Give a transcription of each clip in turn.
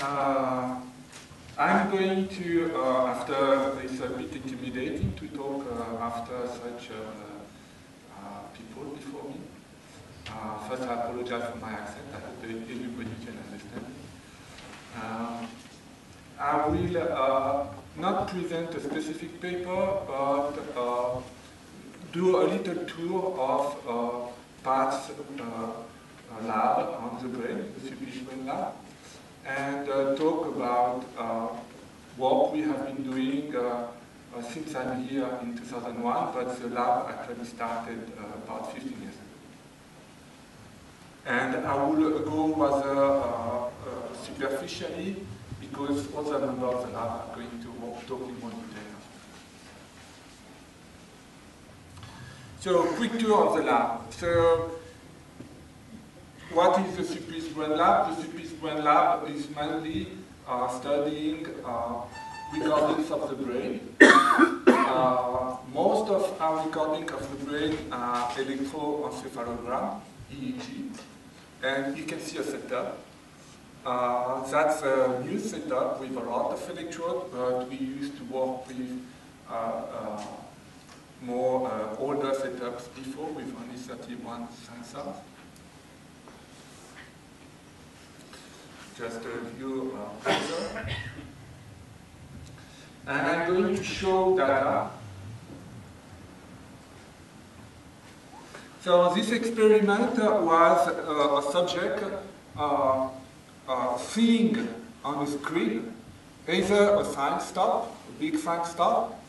I'm going to, after it's a bit intimidating to talk after such people before me. First, I apologize for my accent. I hope that everybody can understand me. I will not present a specific paper, but do a little tour of Pat's lab on the brain, the Suppes brain lab, and talk about work we have been doing since I'm here in 2001, but the lab actually started about 15 years ago. And I will go rather superficially, because other members of the lab are going to talk in more detail. So, quick tour of the lab. So, what is the Suppes brain lab? The Suppes brain lab is mainly studying recordings of the brain. Most of our recordings of the brain are electroencephalogram, EEG, and you can see a setup. That's a new setup with a lot of electrodes, but we used to work with more older setups before with only 31 sensors. Just a view picture. And I'm going to show data. So this experiment was a subject seeing on a screen either a sign stop, a big sign stop,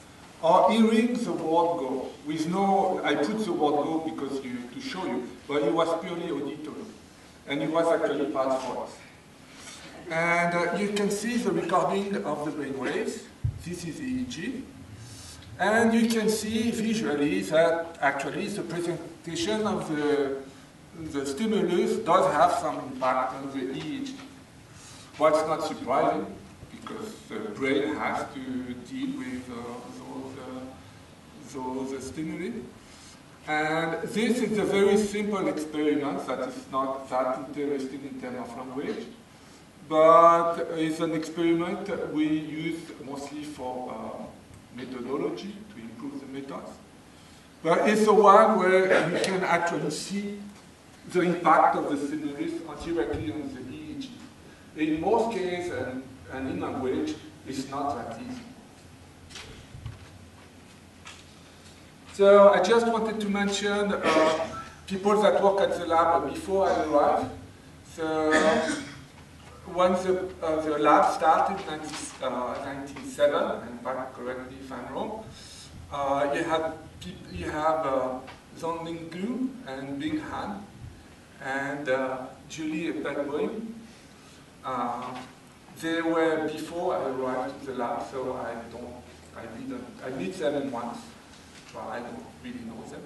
or hearing the word go. With no, I put the word go because to show you, but it was purely auditory, and it was actually part voice. And you can see the recording of the brain waves. This is EEG. And you can see visually that actually the presentation of the stimulus does have some impact on the EEG. What's not surprising, because the brain has to deal with those stimuli. And this is a very simple experiment that is not that interesting in terms of language, but it's an experiment we use mostly for methodology, to improve the methods. But it's the one where you can actually see the impact of the stimulus directly on the EEG. In most cases, and in language, it's not that easy. So I just wanted to mention people that work at the lab before I arrived. So when the lab started in 1997, and back correctly if I'm wrong, you have Zhongling Gu and Bing Han and Julie Bedboim. They were before I arrived to the lab, so I meet them once, but I don't really know them.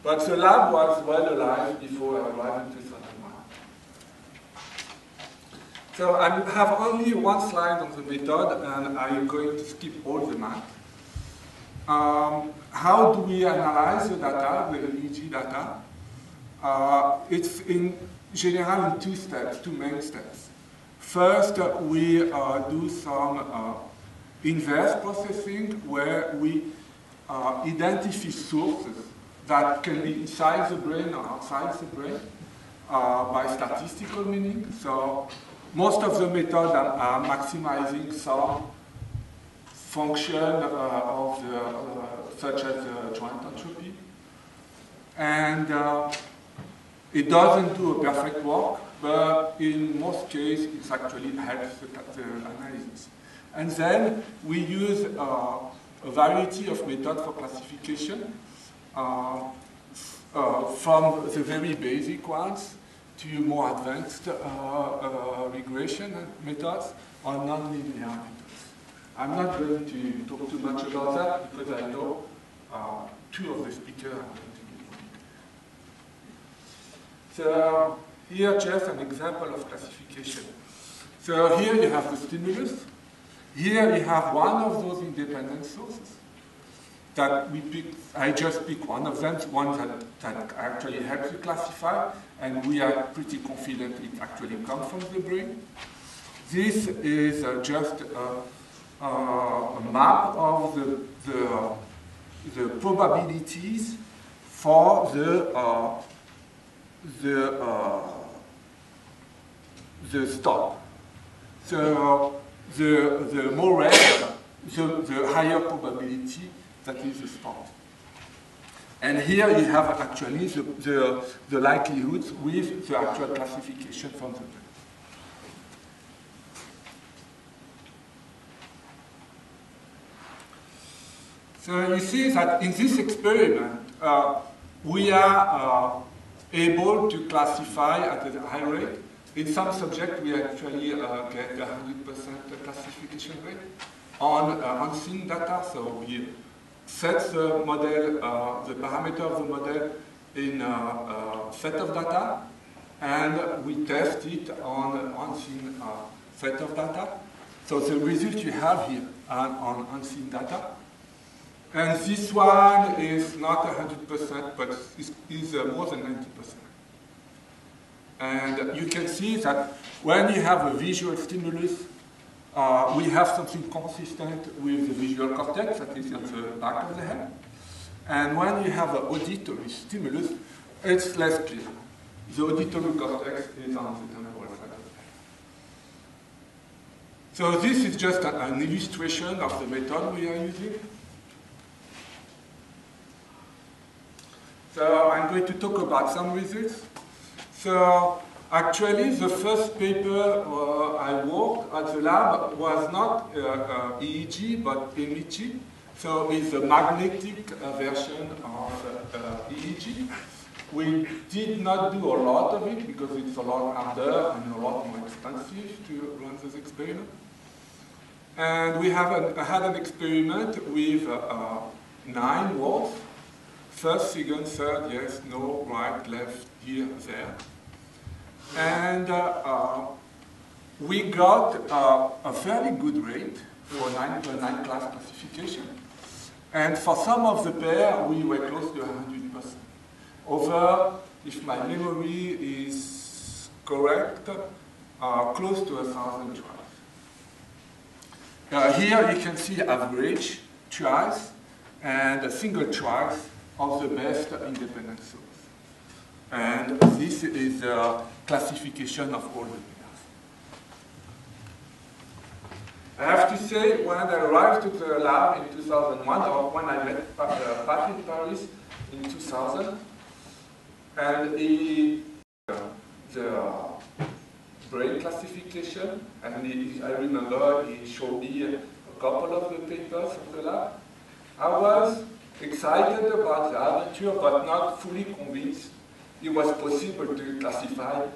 But the lab was well alive before I arrived in 2001. So I have only one slide on the method, and I'm going to skip all the math. How do we analyze the data, the EEG data? It's in general in two steps, two main steps. First, we do some inverse processing where we identify sources that can be inside the brain or outside the brain by statistical meaning. So most of the methods are maximizing some function of such as joint entropy. And it doesn't do a perfect work, but in most cases, it actually helps the analysis. And then we use a variety of methods for classification, from the very basic ones to more advanced regression methods or nonlinear methods. I'm not going to talk too much about that because I know two of the speakers are going to give me. So here just an example of classification. So here you have the stimulus. Here you have one of those independent sources that we pick. I just pick one of them, one that actually helps you classify, and we are pretty confident it actually comes from the brain. This is just a map of the probabilities for the stop. So the more rare, the higher probability that is the stop. And here you have actually the likelihoods with the actual classification from the brain. So you see that in this experiment, we are able to classify at a high rate. In some subjects, we actually get 100% classification rate on unseen data. So we set the model, the parameter of the model in a set of data, and we test it on an unseen set of data. So the result you have here are on unseen data. And this one is not 100%, but is more than 90%. And you can see that when you have a visual stimulus, we have something consistent with the visual cortex, that is at the back of the head. And when you have an auditory stimulus, it's less clear. The auditory cortex is on the temporal side of the head. So this is just an illustration of the method we are using. So I'm going to talk about some results. So actually, the first paper I worked at the lab was not EEG, but MEG. So it's a magnetic version of EEG. We did not do a lot of it because it's a lot harder and a lot more expensive to run this experiment. And we had an experiment with 9 words. First, second, third, yes, no, right, left, here, there. And we got a fairly good rate for 9 class classification. And for some of the pair, we were close to 100%. Over, if my memory is correct, close to 1,000 tries. Here you can see average tries and a single tries of the best independent source. And this is the classification of all the pairs. I have to say, when I arrived to the lab in 2001, or when I met Patrick in Paris in 2000, and the brain classification, and I remember he showed me a couple of the papers of the lab. I was excited about the adventure, but not fully convinced it was possible to classify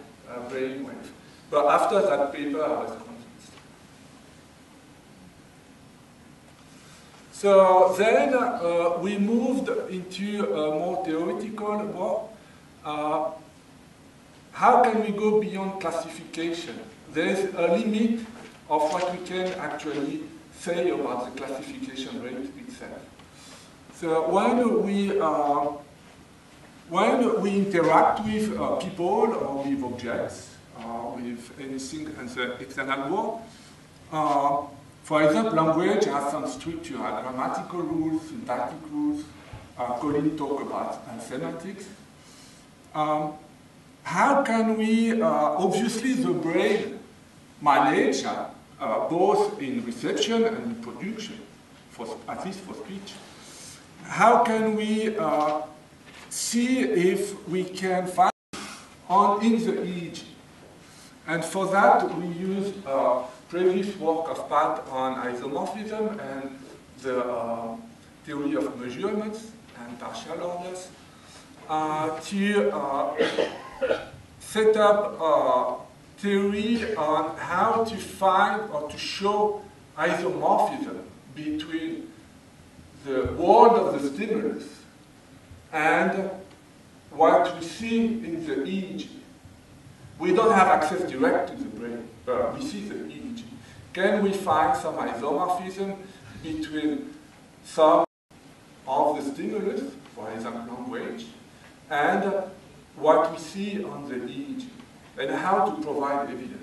brain waves. But after that paper, I was convinced. So then we moved into a more theoretical work. How can we go beyond classification? There is a limit of what we can actually say about the classification rate itself. So when we interact with people or with objects, with anything in the external world, for example, language has some structure, grammatical rules, syntactic rules. Colin talked about semantics. How can we, obviously the brain manage both in reception and in production, at least for speech. How can we see if we can find in the EEG? And for that, we use previous work of Pat on isomorphism and the theory of measurements and partial orders to set up a theory on how to find or to show isomorphism between the world of the stimulus and what we see in the EEG. We don't have access direct to the brain, but we see the EEG. Can we find some isomorphism between some of the stimulus, for example language, and what we see on the EEG, and how to provide evidence?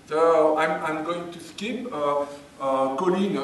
So I'm going to skip. Colin